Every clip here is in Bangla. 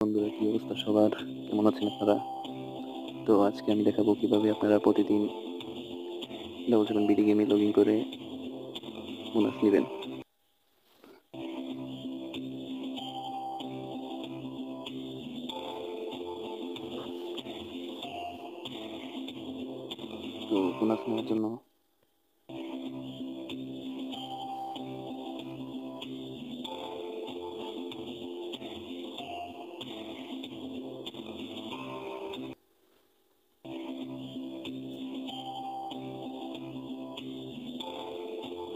বন্ধুরা, কি অবস্থা সবার? কেমন আছেন আপনারা? তো আজকে আমি দেখাবো কিভাবে আপনারা প্রতিদিন 7 গেমে লগ ইন করে বোনাস নেবেন। তো বোনাস নেওয়ার জন্য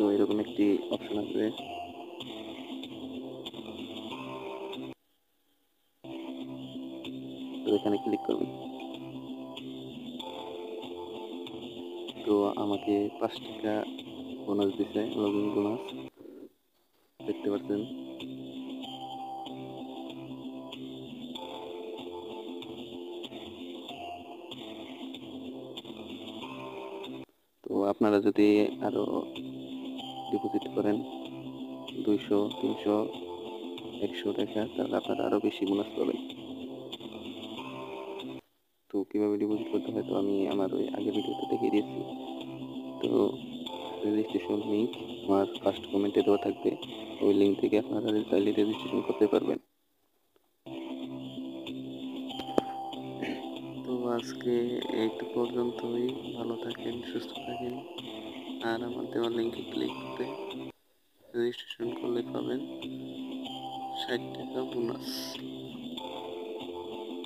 তো এরকম একটি অপশন আসবে। তো এখানে ক্লিক করবেন। তো আমাকে 5 টাকা বোনাস দিছে, লগ ইন বোনাস, দেখতে পাচ্ছেন। তো আপনারা যদি আরো ডিপোজিট করেন 200, 300, 100 টাকা, তাহলে আপনারা আরো বেশি বোনাস পাবেন। তো কিভাবে ডিপোজিট করতে হয় তো আমি আমার ওই আগের ভিডিওতে দেখিয়ে দিয়েছি। তো রেজিস্ট্রেশন লিঙ্ক আমার ফার্স্ট কমেন্টে দেওয়া থাকবে, ওই লিঙ্ক থেকে আপনারা চাইলে রেজিস্ট্রেশন করতে পারবেন। তো আজকে এইটু পর্যন্তই। ভালো থাকেন, সুস্থ থাকেন, আর আমার দেওয়া লিঙ্কে ক্লিক করে রেজিস্ট্রেশন করলে পাবেন 60 টাকা বোনাস।